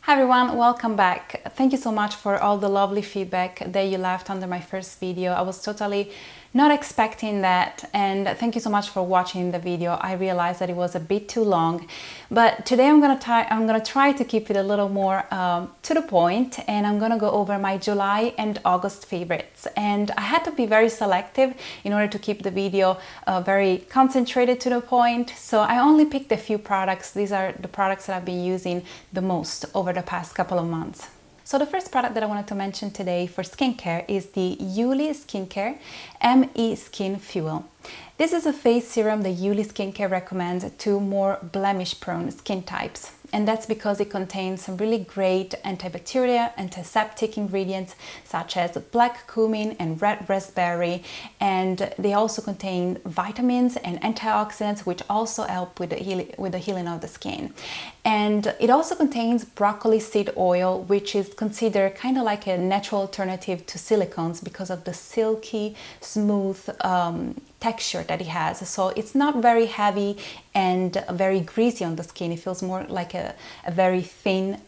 Hi everyone, welcome back. Thank you so much for all the lovely feedback that you left under my first video. I was totally not expecting that, and thank you so much for watching the video. I realized that it was a bit too long, but today I'm gonna try to keep it a little more to the point, and I'm gonna go over my July and August favorites. And I had to be very selective in order to keep the video very concentrated to the point. So I only picked a few products. These are the products that I've been using the most over the past couple of months. So the first product that I wanted to mention today for skincare is the Yuli Skincare ME Skin Fuel. This is a face serum that Yuli Skincare recommends to more blemish-prone skin types. And that's because it contains some really great antibacterial, antiseptic ingredients such as black cumin and red raspberry, and they also contain vitamins and antioxidants which also help with the healing of the skin. And it also contains broccoli seed oil, which is considered kind of like a natural alternative to silicones because of the silky, smooth texture that it has. So it's not very heavy and very greasy on the skin. It feels more like a very thin,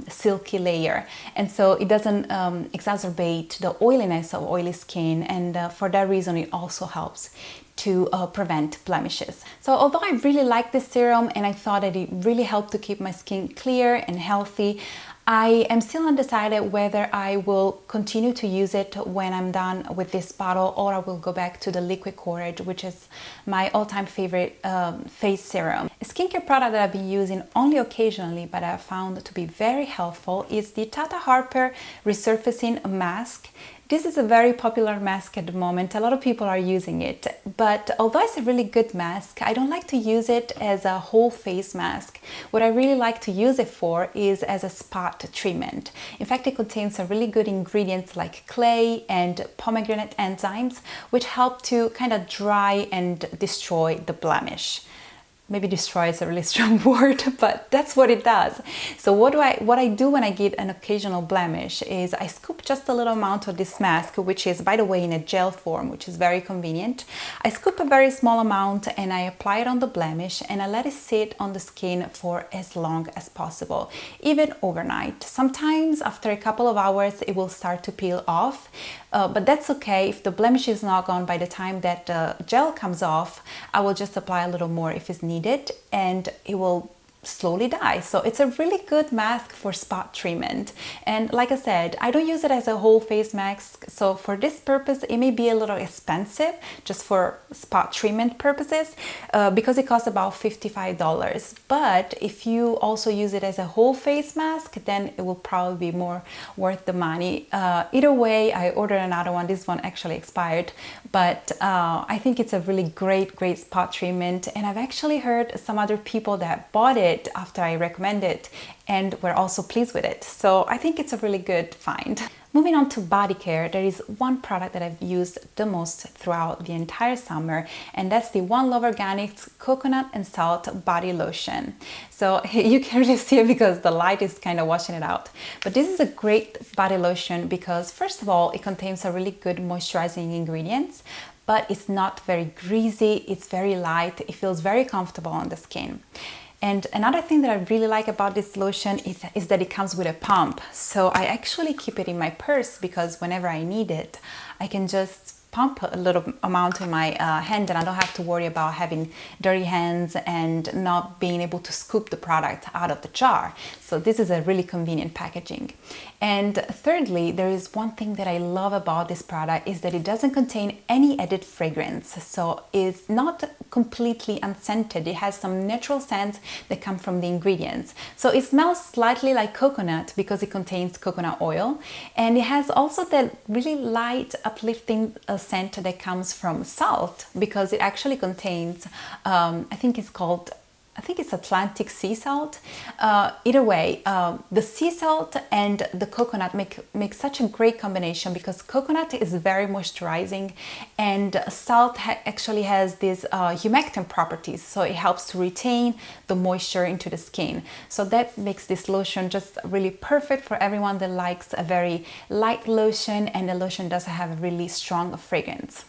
silky layer. And so it doesn't exacerbate the oiliness of oily skin. And for that reason, it also helps to prevent blemishes. So although I really like this serum and I thought that it really helped to keep my skin clear and healthy, I am still undecided whether I will continue to use it when I'm done with this bottle, or I will go back to the liquid courage, which is my all-time favorite face serum. A skincare product that I've been using only occasionally, but I found to be very helpful, is the Tata Harper Resurfacing Mask. This is a very popular mask at the moment. A lot of people are using it, but although it's a really good mask, I don't like to use it as a whole face mask. What I really like to use it for is as a spot treatment. In fact, it contains some really good ingredients like clay and pomegranate enzymes, which help to kind of dry and destroy the blemish. Maybe destroy is a really strong word, but that's what it does. So what I do when I get an occasional blemish is I scoop just a little amount of this mask, which is, by the way, in a gel form, which is very convenient. I scoop a very small amount and I apply it on the blemish, and I let it sit on the skin for as long as possible, even overnight. Sometimes after a couple of hours, it will start to peel off. But that's okay. If the blemish is not gone by the time that the gel comes off, I will just apply a little more if it's needed, and it will slowly die. So it's a really good mask for spot treatment. And like I said, I don't use it as a whole face mask. So for this purpose, it may be a little expensive just for spot treatment purposes because it costs about $55. But if you also use it as a whole face mask, then it will probably be more worth the money. Either way, I ordered another one. This one actually expired, but I think it's a really great spot treatment. And I've actually heard some other people that bought it after I recommend it and were also pleased with it. So I think it's a really good find. Moving on to body care, there is one product that I've used the most throughout the entire summer, and that's the One Love Organics Coconut and Salt Body Lotion. So you can really see it because the light is kind of washing it out. But this is a great body lotion because, first of all, it contains a really good moisturizing ingredients, but it's not very greasy, it's very light, it feels very comfortable on the skin. And another thing that I really like about this lotion is that it comes with a pump. So I actually keep it in my purse because whenever I need it, I can just pump a little amount in my hand, and I don't have to worry about having dirty hands and not being able to scoop the product out of the jar. So this is a really convenient packaging. And thirdly, there is one thing that I love about this product is that it doesn't contain any added fragrance. So it's not completely unscented. It has some natural scents that come from the ingredients. So it smells slightly like coconut because it contains coconut oil. And it has also that really light, uplifting scent that comes from salt because it actually contains, I think it's Atlantic sea salt. Either way, the sea salt and the coconut make such a great combination because coconut is very moisturizing, and salt actually has these humectant properties, so it helps to retain the moisture into the skin. So that makes this lotion just really perfect for everyone that likes a very light lotion, and the lotion doesn't have a really strong fragrance.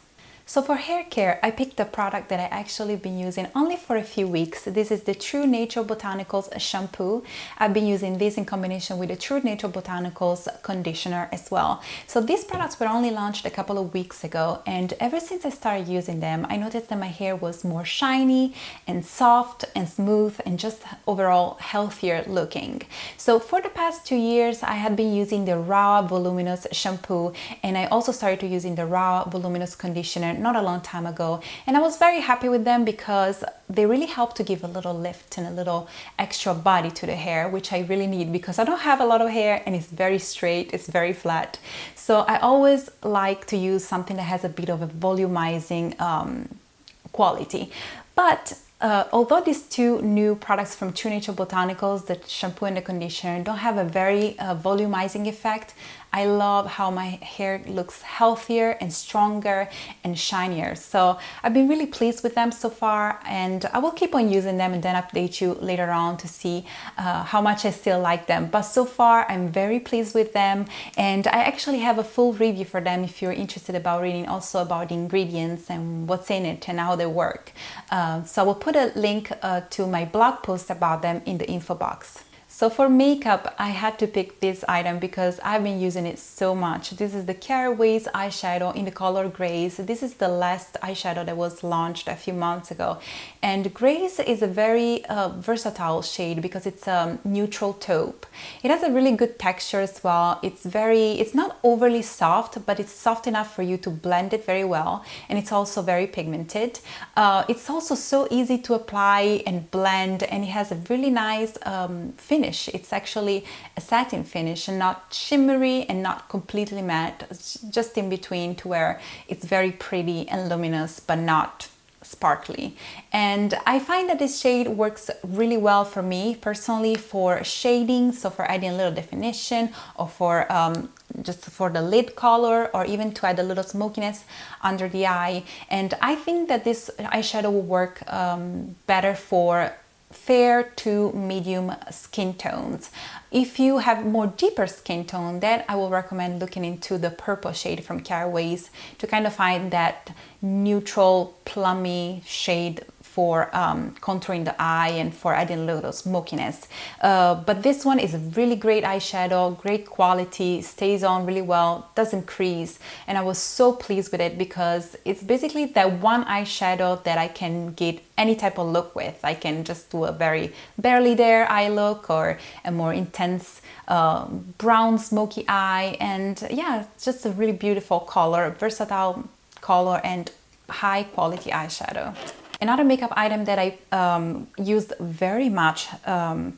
So for hair care, I picked a product that I actually been using only for a few weeks. This is the True Nature Botanicals shampoo. I've been using this in combination with the True Nature Botanicals conditioner as well. So these products were only launched a couple of weeks ago, and ever since I started using them, I noticed that my hair was more shiny and soft and smooth and just overall healthier looking. So for the past 2 years, I had been using the Raw Voluminous shampoo, and I also started using the Raw Voluminous conditioner not a long time ago, and I was very happy with them because they really help to give a little lift and a little extra body to the hair, which I really need because I don't have a lot of hair and it's very straight, it's very flat. So I always like to use something that has a bit of a volumizing quality. But although these two new products from True Nature Botanicals, the shampoo and the conditioner, don't have a very volumizing effect, I love how my hair looks healthier and stronger and shinier. So I've been really pleased with them so far, and I will keep on using them and then update you later on to see how much I still like them. But so far I'm very pleased with them, and I actually have a full review for them if you're interested about reading also about the ingredients and what's in it and how they work. So I will put a link to my blog post about them in the info box. So for makeup, I had to pick this item because I've been using it so much. This is the Careways eyeshadow in the color Grace. This is the last eyeshadow that was launched a few months ago. And Grace is a very versatile shade because it's a neutral taupe. It has a really good texture as well. It's not overly soft, but it's soft enough for you to blend it very well. And it's also very pigmented. It's also so easy to apply and blend, and it has a really nice finish. It's actually a satin finish and not shimmery and not completely matte. It's just in between to where it's very pretty and luminous but not sparkly. And I find that this shade works really well for me personally for shading, so for adding a little definition or for just for the lid color, or even to add a little smokiness under the eye. And I think that this eyeshadow will work better for fair to medium skin tones. If you have more deeper skin tone, then I will recommend looking into the purple shade from Careways to kind of find that neutral plummy shade for contouring the eye and for adding a little smokiness. But this one is a really great eyeshadow, great quality, stays on really well, doesn't crease, and I was so pleased with it because it's basically that one eyeshadow that I can get any type of look with. I can just do a very barely there eye look or a more intense brown smoky eye, and yeah, it's just a really beautiful color, versatile color, and high quality eyeshadow. Another makeup item that I used very much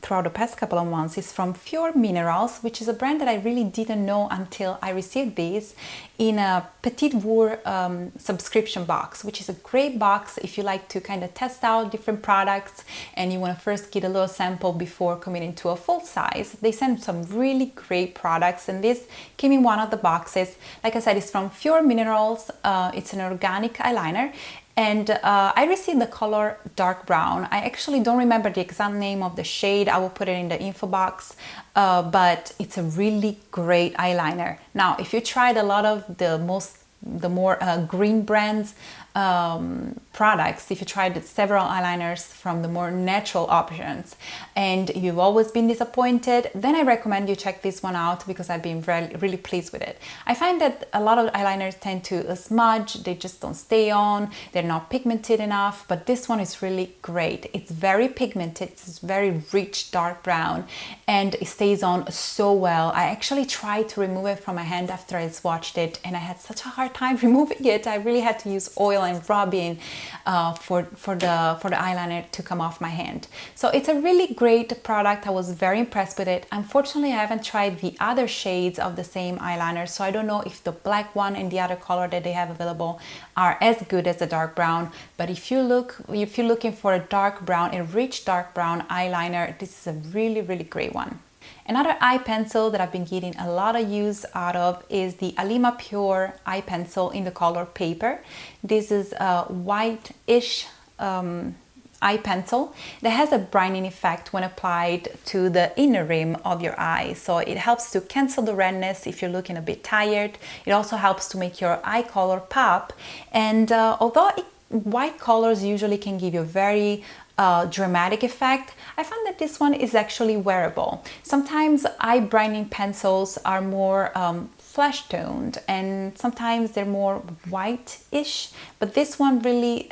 throughout the past couple of months is from Pure Minerals, which is a brand that I really didn't know until I received these in a Petite Vour subscription box, which is a great box if you like to kind of test out different products and you want to first get a little sample before committing to a full size. They send some really great products, and this came in one of the boxes. Like I said, it's from Pure Minerals. It's an organic eyeliner. And I received the color dark brown. I actually don't remember the exact name of the shade. I will put it in the info box, but it's a really great eyeliner. Now, if you tried a lot of the more green brands products, if you tried several eyeliners from the more natural options and you've always been disappointed, then I recommend you check this one out because I've been really pleased with it. I find that a lot of eyeliners tend to smudge, they just don't stay on, they're not pigmented enough, but this one is really great. It's very pigmented, it's very rich dark brown, and it stays on so well. I actually tried to remove it from my hand after I swatched it, and I had such a hard time removing it. I really had to use oil and rubbing for the eyeliner to come off my hand. So it's a really great product. I was very impressed with it. Unfortunately, I haven't tried the other shades of the same eyeliner, so I don't know if the black one and the other color that they have available are as good as the dark brown. But if you're looking for a dark brown, a rich dark brown eyeliner, this is a really great one. Another eye pencil that I've been getting a lot of use out of is the Alima Pure eye pencil in the color Paper. This is a white-ish eye pencil that has a brightening effect when applied to the inner rim of your eye. So it helps to cancel the redness if you're looking a bit tired. It also helps to make your eye color pop. And although white colors usually can give you a very dramatic effect, I found that this one is actually wearable. Sometimes eye brightening pencils are more flesh toned and sometimes they're more white-ish, but this one really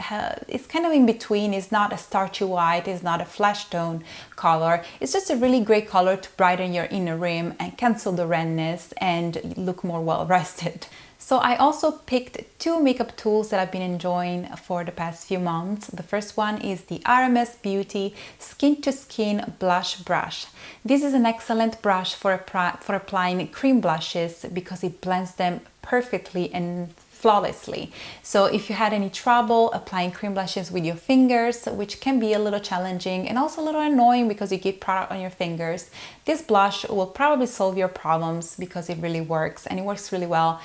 is kind of in between. It's not a starchy white, it's not a flesh tone color. It's just a really great color to brighten your inner rim and cancel the redness and look more well rested. So I also picked two makeup tools that I've been enjoying for the past few months. The first one is the RMS Beauty Skin to Skin Blush Brush. This is an excellent brush for applying cream blushes because it blends them perfectly and flawlessly. So if you had any trouble applying cream blushes with your fingers, which can be a little challenging and also a little annoying because you get product on your fingers, this blush will probably solve your problems because it really works and it works really well.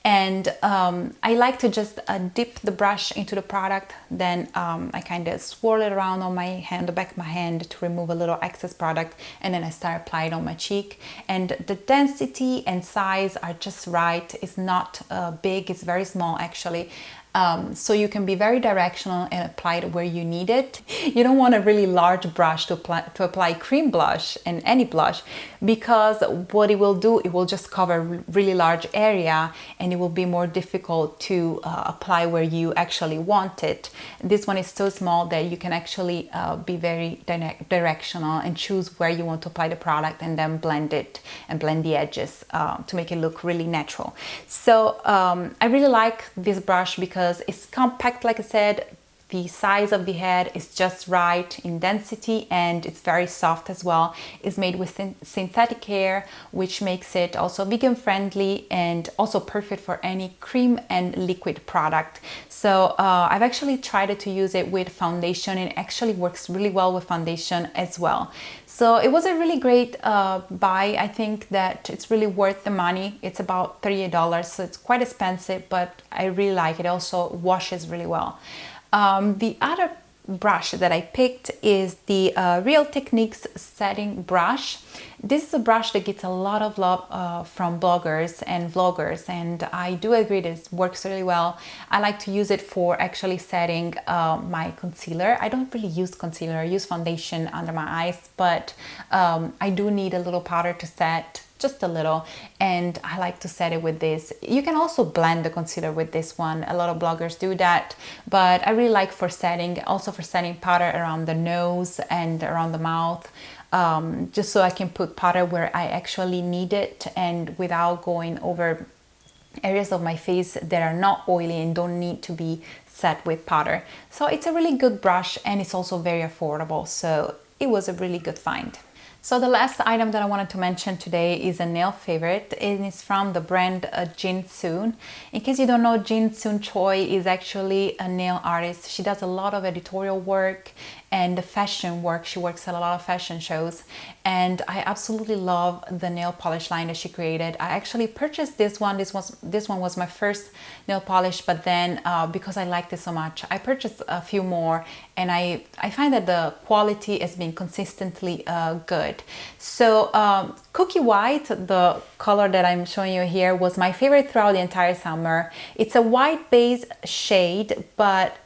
And I like to just dip the brush into the product, then I kind of swirl it around on my hand, the back of my hand, to remove a little excess product, and then I start applying on my cheek. And the density and size are just right. It's not big, it's very small actually. So you can be very directional and apply it where you need it. You don't want a really large brush to apply cream blush and any blush, because what it will do, it will just cover a really large area and it will be more difficult to apply where you actually want it. This one is so small that you can actually be very directional and choose where you want to apply the product and then blend it and blend the edges to make it look really natural. So I really like this brush because it's compact, like I said. The size of the head is just right in density and it's very soft as well. It's made with synthetic hair, which makes it also vegan friendly and also perfect for any cream and liquid product. So I've actually tried to use it with foundation and it actually works really well with foundation as well. So it was a really great buy. I think that it's really worth the money. It's about $38, so it's quite expensive, but I really like it. It also washes really well. The other brush that I picked is the Real Techniques setting brush. This is a brush that gets a lot of love from bloggers and vloggers, and I do agree that it works really well. I like to use it for actually setting my concealer. I don't really use concealer, I use foundation under my eyes, but I do need a little powder to set, just a little, and I like to set it with this. You can also blend the concealer with this one. A lot of bloggers do that, but I really like for setting, also for setting powder around the nose and around the mouth, just so I can put powder where I actually need it and without going over areas of my face that are not oily and don't need to be set with powder. So it's a really good brush and it's also very affordable, so it was a really good find. So the last item that I wanted to mention today is a nail favorite, and it's from the brand Jin Soon. In case you don't know, Jin Soon Choi is actually a nail artist. She does a lot of editorial work and fashion work. She works at a lot of fashion shows, and I absolutely love the nail polish line that she created. I actually purchased this one. This one was my first nail polish, but then because I liked it so much, I purchased a few more, and I find that the quality has been consistently good. So Cookie White, the color that I'm showing you here, was my favorite throughout the entire summer. It's a white base shade, but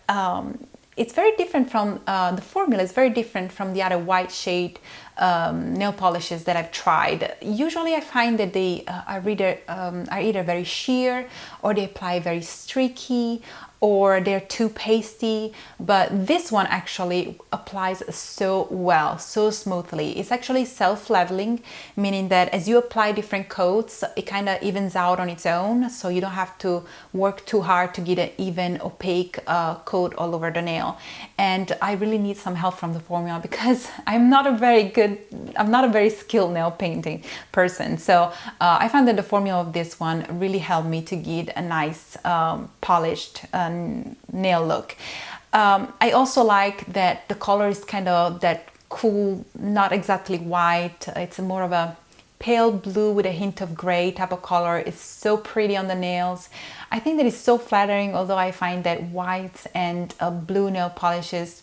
it's very different from the formula is very different from the other white shade nail polishes that I've tried. Usually I find that they are either very sheer, or they apply very streaky, or they're too pasty, but this one actually applies so well, so smoothly. It's actually self-leveling, meaning that as you apply different coats, it kind of evens out on its own, so you don't have to work too hard to get an even opaque coat all over the nail. And I really need some help from the formula because I'm not a very skilled nail painting person. So I found that the formula of this one really helped me to get a nice polished nail look. I also like that the color is kind of that cool, not exactly white. It's more of a pale blue with a hint of gray type of color. It's so pretty on the nails. I think that it's so flattering, although I find that white and blue nail polishes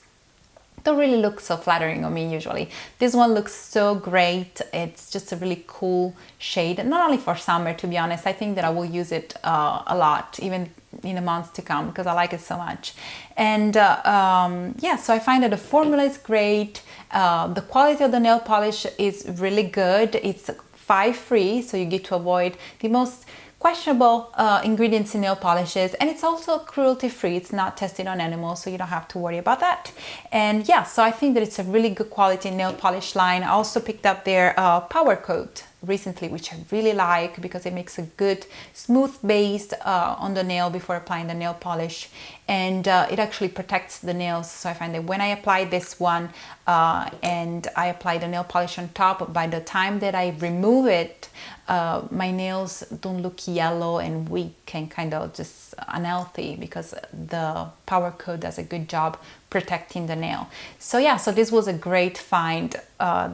don't really look so flattering on me usually. This one looks so great. It's just a really cool shade, not only for summer, to be honest. I think that I will use it a lot, even in the months to come, because I like it so much. And yeah, so I find that the formula is great. The quality of the nail polish is really good. It's 5-free, so you get to avoid the most questionable ingredients in nail polishes, and it's also cruelty free. It's not tested on animals, so you don't have to worry about that. And yeah, so I think that it's a really good quality nail polish line. I also picked up their Power Coat recently, which I really like because it makes a good smooth base on the nail before applying the nail polish, and it actually protects the nails. So I find that when I apply this one and I apply the nail polish on top, by the time that I remove it, my nails don't look yellow and weak and kind of just unhealthy, because the Power Coat does a good job protecting the nail. So yeah, so this was a great find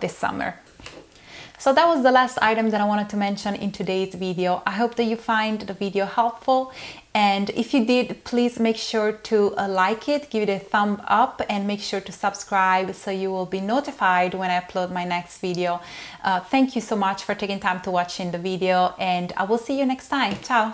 this summer. So that was the last item that I wanted to mention in today's video. I hope that you find the video helpful, and if you did, please make sure to like it, give it a thumb up, and make sure to subscribe so you will be notified when I upload my next video. Thank you so much for taking time to watch the video, and I will see you next time. Ciao!